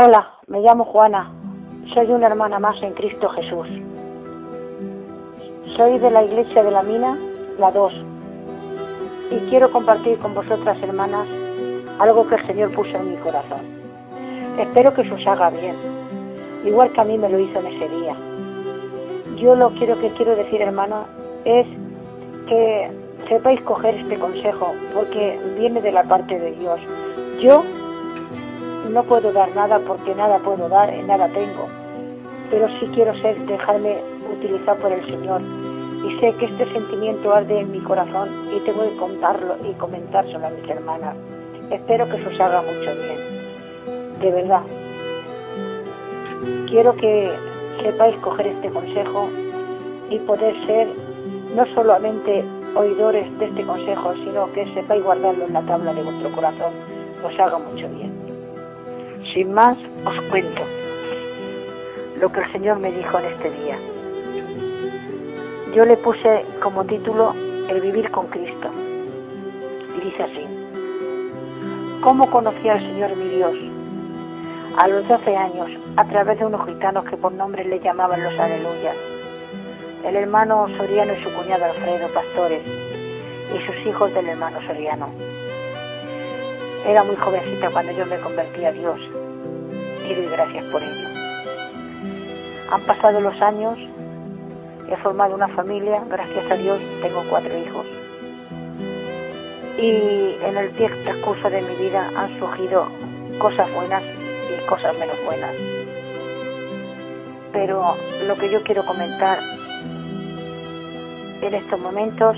Hola, me llamo Juana, soy una hermana más en Cristo Jesús. Soy de la Iglesia de la Mina, la 2, y quiero compartir con vosotras, hermanas, algo que el Señor puso en mi corazón. Espero que se os haga bien, igual que a mí me lo hizo en ese día. Yo lo que quiero decir, hermana, es que sepáis coger este consejo, porque viene de la parte de Dios. Yo no puedo dar nada porque nada puedo dar y nada tengo, pero sí quiero dejarme utilizar por el Señor, y sé que este sentimiento arde en mi corazón y tengo que contarlo y comentárselo a mis hermanas. Espero que se os haga mucho bien, de verdad. Quiero que sepáis coger este consejo y poder ser no solamente oidores de este consejo, sino que sepáis guardarlo en la tabla de vuestro corazón. Os haga mucho bien. Sin más, os cuento lo que el Señor me dijo en este día. Yo le puse como título El vivir con Cristo. Y dice así: ¿cómo conocí al Señor mi Dios? A los 12 años, a través de unos gitanos que por nombre le llamaban los Aleluyas. El hermano Soriano y su cuñado Alfredo, pastores, y sus hijos del hermano Soriano. Era muy jovencita cuando yo me convertí a Dios, y doy gracias por ello. Han pasado los años, he formado una familia, gracias a Dios tengo 4 hijos. Y en el transcurso de mi vida han surgido cosas buenas y cosas menos buenas. Pero lo que yo quiero comentar en estos momentos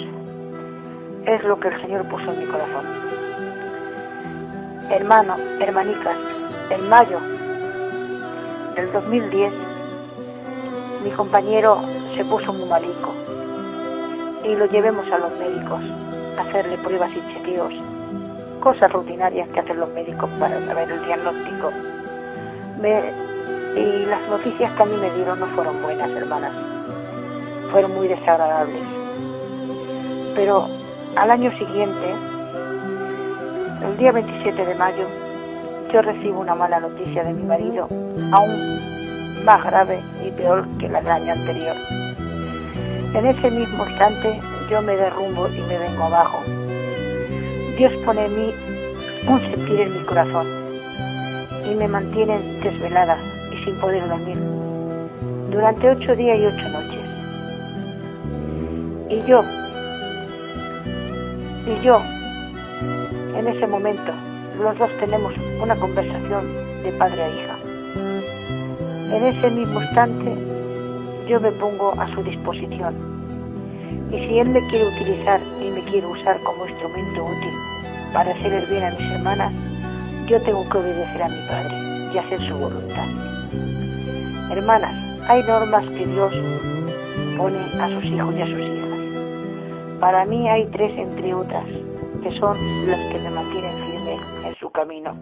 es lo que el Señor puso en mi corazón. Hermano, hermanicas, en mayo del 2010 mi compañero se puso muy malico y lo llevemos a los médicos a hacerle pruebas y chequeos, cosas rutinarias que hacen los médicos para saber el diagnóstico. Y las noticias que a mí me dieron no fueron buenas, hermanas, fueron muy desagradables. Pero al año siguiente, el día 27 de mayo, yo recibo una mala noticia de mi marido, aún más grave y peor que la del año anterior. En ese mismo instante yo me derrumbo y me vengo abajo. Dios pone en mí un sentir en mi corazón y me mantiene desvelada y sin poder dormir durante 8 días y 8 noches. Y yo, en ese momento, los dos tenemos una conversación de padre a hija. En ese mismo instante, yo me pongo a su disposición. Y si Él me quiere utilizar y me quiere usar como instrumento útil para hacer el bien a mis hermanas, yo tengo que obedecer a mi Padre y hacer su voluntad. Hermanas, hay normas que Dios pone a sus hijos y a sus hijas. Para mí hay 3 entre otras, que son las que me mantienen firme en su camino.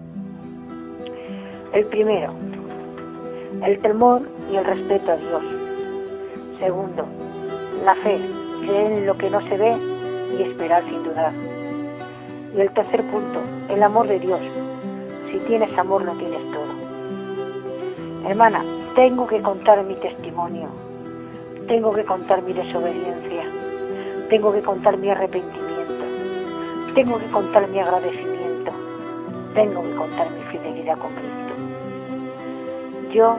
El primero, el temor y el respeto a Dios. Segundo, la fe, creer en lo que no se ve y esperar sin dudar. Y el tercer punto, el amor de Dios. Si tienes amor, lo tienes todo. Hermana, tengo que contar mi testimonio, tengo que contar mi desobediencia, tengo que contar mi arrepentimiento, tengo que contar mi agradecimiento, tengo que contar mi fidelidad con Cristo. Yo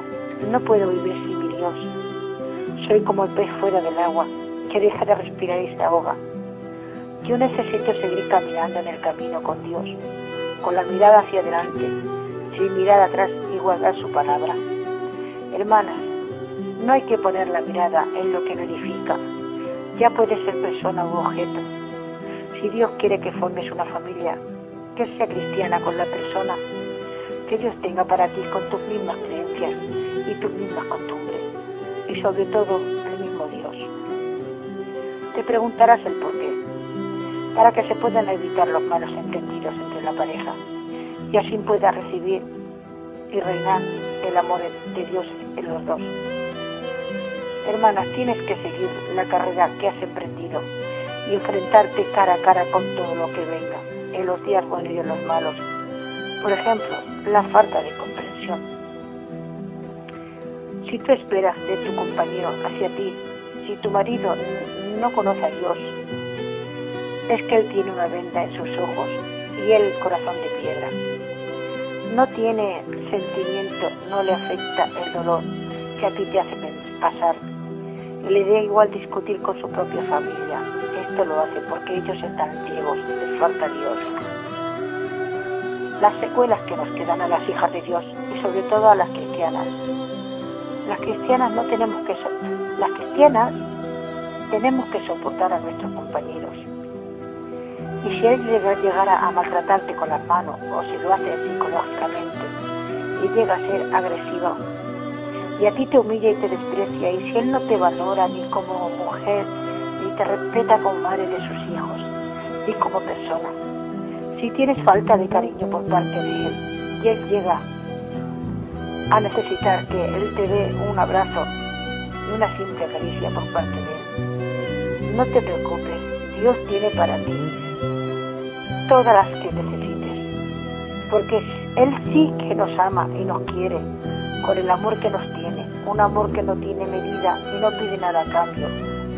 no puedo vivir sin mi Dios. Soy como el pez fuera del agua, que deja de respirar y se ahoga. Yo necesito seguir caminando en el camino con Dios, con la mirada hacia adelante, sin mirar atrás y guardar su palabra. Hermanas, no hay que poner la mirada en lo que no edifica, ya puede ser persona u objeto. Si Dios quiere que formes una familia, que sea cristiana con la persona que Dios tenga para ti, con tus mismas creencias y tus mismas costumbres, y sobre todo el mismo Dios. Te preguntarás el por qué, para que se puedan evitar los malos entendidos entre la pareja, y así puedas recibir y reinar el amor de Dios en los dos. Hermanas, tienes que seguir la carrera que has emprendido y enfrentarte cara a cara con todo lo que venga, en los días buenos y en los malos. Por ejemplo, la falta de comprensión, Si tú esperas de tu compañero hacia ti, si tu marido no conoce a Dios, es que él tiene una venda en sus ojos y el corazón de piedra. No tiene sentimiento, no le afecta el dolor que a ti te hace pasar. Y le da igual discutir con su propia familia. Esto lo hace porque ellos están ciegos, les falta Dios. Las secuelas que nos quedan a las hijas de Dios y sobre todo a las cristianas. Las cristianas tenemos que soportar a nuestros compañeros. Y si él llegara a maltratarte con las manos o si lo hace psicológicamente y llega a ser agresivo y a ti te humilla y te desprecia, y si él no te valora ni como mujer ni te respeta como madre de sus hijos ni como persona, si tienes falta de cariño por parte de él y él llega a necesitar que él te dé un abrazo y una simple caricia por parte de él, no te preocupes, Dios tiene para ti todas las que necesites, porque él sí que nos ama y nos quiere con el amor que nos tiene, un amor que no tiene medida y no pide nada a cambio,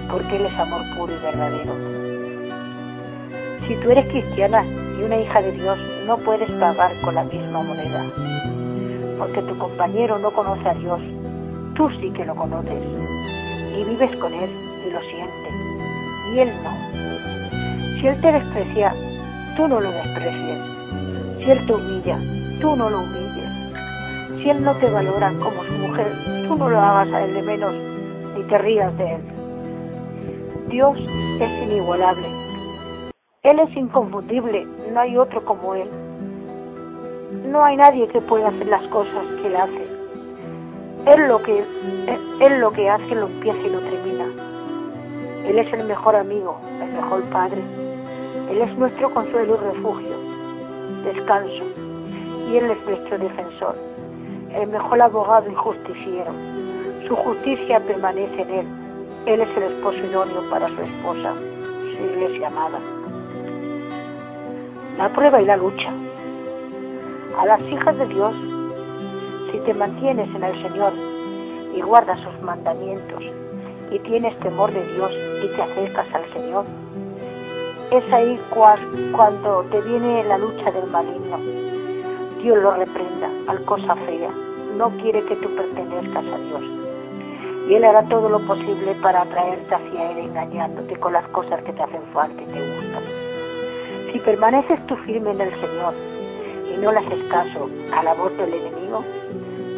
porque él es amor puro y verdadero. Si tú eres cristiana y una hija de Dios, no puedes pagar con la misma moneda, porque tu compañero no conoce a Dios, tú sí que lo conoces, y vives con él y lo sientes, y él no. Si él te desprecia, tú no lo desprecies. Si él te humilla, tú no lo humilles. Si él no te valora como su mujer, tú no lo hagas a él de menos, ni te rías de él. Dios es inigualable. Él es inconfundible, no hay otro como él. No hay nadie que pueda hacer las cosas que él hace. Él lo que hace lo empieza y lo termina. Él es el mejor amigo, el mejor padre. Él es nuestro consuelo y refugio, descanso, y Él es nuestro defensor, el mejor abogado y justiciero. Su justicia permanece en Él. Él es el esposo idóneo para su esposa, su iglesia amada. La prueba y la lucha. A las hijas de Dios, si te mantienes en el Señor y guardas sus mandamientos y tienes temor de Dios y te acercas al Señor, es ahí cuando te viene la lucha del maligno. Dios lo reprenda al cosa fea. No quiere que tú pertenezcas a Dios. Y Él hará todo lo posible para atraerte hacia Él, engañándote con las cosas que te hacen falta y te gustan. Si permaneces tú firme en el Señor y no le haces caso a la voz del enemigo,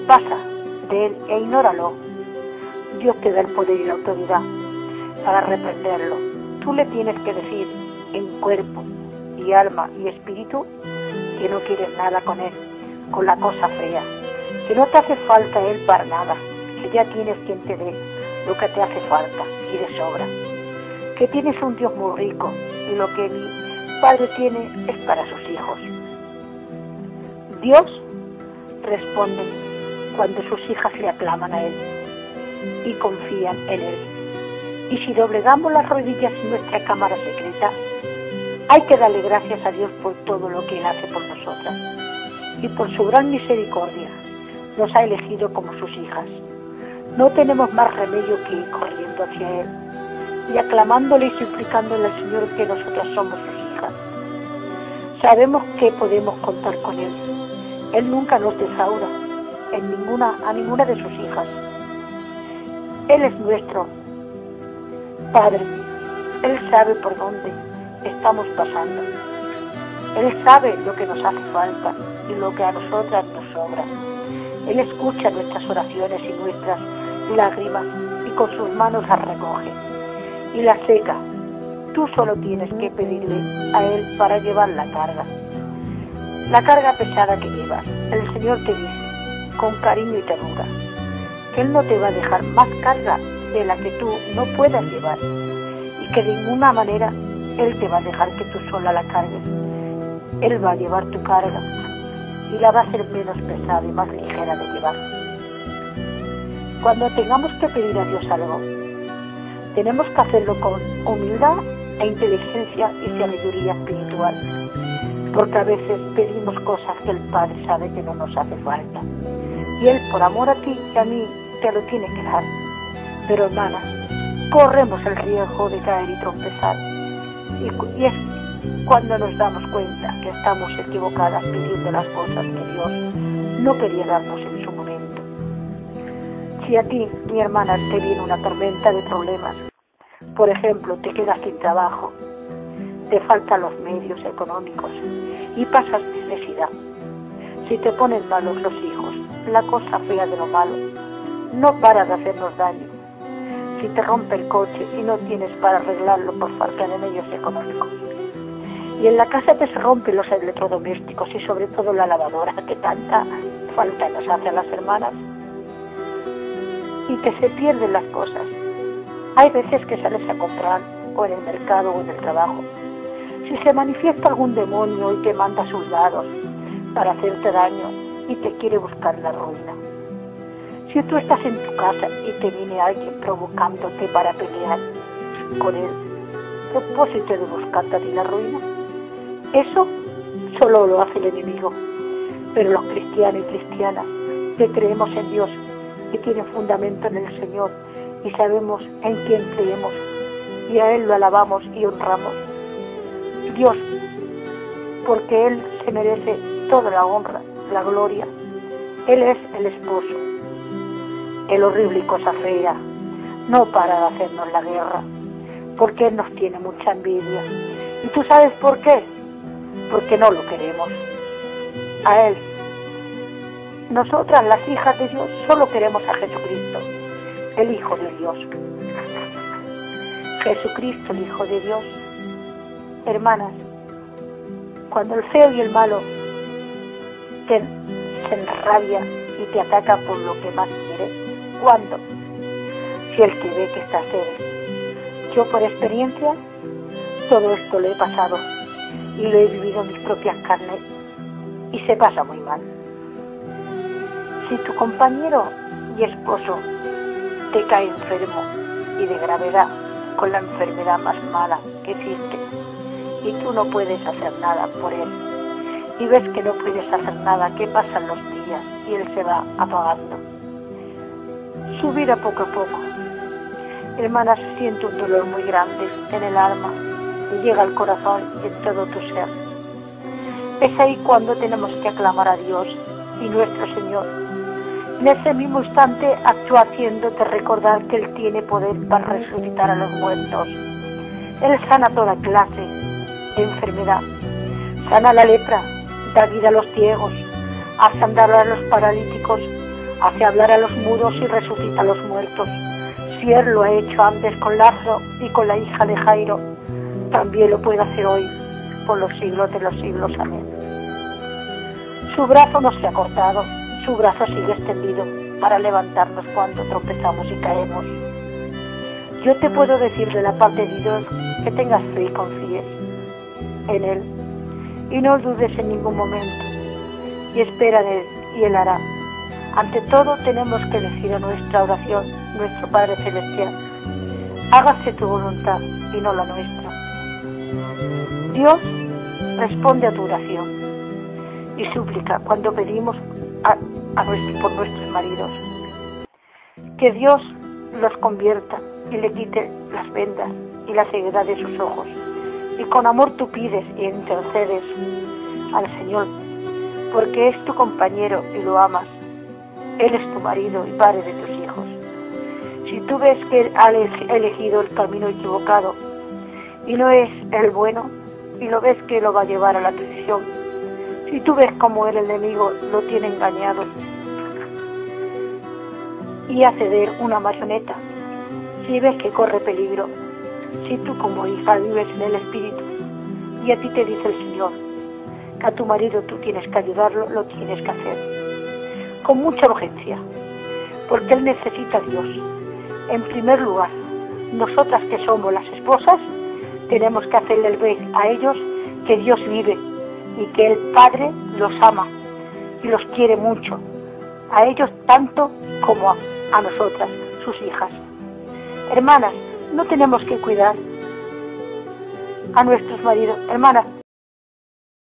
pasa de Él e ignóralo. Dios te da el poder y la autoridad para reprenderlo. Tú le tienes que decir en cuerpo y alma y espíritu que no quieres nada con él, con la cosa fea, que no te hace falta él para nada, que ya tienes quien te dé lo que te hace falta y de sobra, que tienes un Dios muy rico y lo que mi Padre tiene es para sus hijos. Dios responde cuando sus hijas le aclaman a él y confían en él. Y si doblegamos las rodillas en nuestra cámara secreta, hay que darle gracias a Dios por todo lo que Él hace por nosotras. Y por su gran misericordia nos ha elegido como sus hijas. No tenemos más remedio que ir corriendo hacia Él y aclamándole y suplicándole al Señor que nosotras somos sus hijas. Sabemos que podemos contar con Él. Él nunca nos defrauda a ninguna de sus hijas. Él es nuestro Padre. Él sabe por dónde estamos pasando. Él sabe lo que nos hace falta y lo que a nosotras nos sobra. Él escucha nuestras oraciones y nuestras lágrimas y con sus manos las recoge y las seca. Tú solo tienes que pedirle a Él para llevar la carga pesada que llevas. El Señor te dice, con cariño y ternura, que Él no te va a dejar más carga de la que tú no puedas llevar y que de ninguna manera Él te va a dejar que tú sola la cargues. Él va a llevar tu carga y la va a hacer menos pesada y más ligera de llevar. Cuando tengamos que pedir a Dios algo, tenemos que hacerlo con humildad e inteligencia y sabiduría espiritual, porque a veces pedimos cosas que el Padre sabe que no nos hace falta. Y Él, por amor a ti y a mí, te lo tiene que dar. Pero hermana, corremos el riesgo de caer y tropezar. Y es cuando nos damos cuenta que estamos equivocadas pidiendo las cosas que Dios no quería darnos en su momento. Si a ti, mi hermana, te viene una tormenta de problemas, por ejemplo, te quedas sin trabajo, te faltan los medios económicos y pasas necesidad. Si te ponen malos los hijos, la cosa fea de lo malo no para de hacernos daño. Si te rompe el coche y no tienes para arreglarlo por falta de medios económicos. Y en la casa te se rompen los electrodomésticos y sobre todo la lavadora, que tanta falta nos hace a las hermanas. Y que se pierden las cosas. Hay veces que sales a comprar, o en el mercado o en el trabajo. Si se manifiesta algún demonio y te manda a sus lados para hacerte daño y te quiere buscar la ruina. Si tú estás en tu casa y te viene alguien provocándote para pelear con él, propósito de buscarte a ti la ruina, eso solo lo hace el enemigo. Pero los cristianos y cristianas que creemos en Dios, que tienen fundamento en el Señor y sabemos en quién creemos y a Él lo alabamos y honramos, Dios, porque Él se merece toda la honra, la gloria. Él es el esposo. El horrible y cosa fea no para de hacernos la guerra, porque Él nos tiene mucha envidia. ¿Y tú sabes por qué? Porque no lo queremos. A Él. Nosotras, las hijas de Dios, solo queremos a Jesucristo, el Hijo de Dios. Jesucristo, el Hijo de Dios. Hermanas, cuando el feo y el malo se enrabia y te ataca por lo que más quiere, ¿cuándo? Si el que ve que estás eres. Yo por experiencia todo esto lo he pasado y lo he vivido en mis propias carnes y se pasa muy mal. Si tu compañero y esposo te cae enfermo y de gravedad, con la enfermedad más mala que existe, y tú no puedes hacer nada por él, y ves que no puedes hacer nada, que pasan los días y él se va apagando. Subir a poco. Hermanas, siento un dolor muy grande en el alma, y llega al corazón y en todo tu ser. Es ahí cuando tenemos que aclamar a Dios y nuestro Señor. En ese mismo instante actúa haciéndote recordar que Él tiene poder para resucitar a los muertos. Él sana toda clase de enfermedad. Sana la lepra, da vida a los ciegos, hace andar a los paralíticos, hace hablar a los mudos y resucita a los muertos. Si Él lo ha hecho antes con Lázaro y con la hija de Jairo, también lo puede hacer hoy, por los siglos de los siglos. Amén. Su brazo no se ha cortado, su brazo sigue extendido para levantarnos cuando tropezamos y caemos. Yo te puedo decir de la parte de Dios que tengas fe y confíes en Él y no dudes en ningún momento y espera en Él y Él hará. Ante todo tenemos que decir a nuestra oración, nuestro Padre Celestial, hágase tu voluntad y no la nuestra. Dios responde a tu oración y súplica cuando pedimos por nuestros maridos. Que Dios los convierta y le quite las vendas y la ceguedad de sus ojos. Y con amor tú pides y intercedes al Señor, porque es tu compañero y lo amas. Él es tu marido y padre de tus hijos. Si tú ves que Él ha elegido el camino equivocado y no es el bueno, y lo ves que lo va a llevar a la traición, si tú ves como el enemigo lo tiene engañado y hace de él una marioneta, si ves que corre peligro, si tú como hija vives en el Espíritu y a ti te dice el Señor que a tu marido tú tienes que ayudarlo, lo tienes que hacer con mucha urgencia, porque él necesita a Dios. En primer lugar, nosotras que somos las esposas tenemos que hacerle el ver a ellos que Dios vive y que el Padre los ama y los quiere mucho, a ellos tanto como a nosotras, sus hijas. Hermanas, no tenemos que cuidar a nuestros maridos. Hermanas,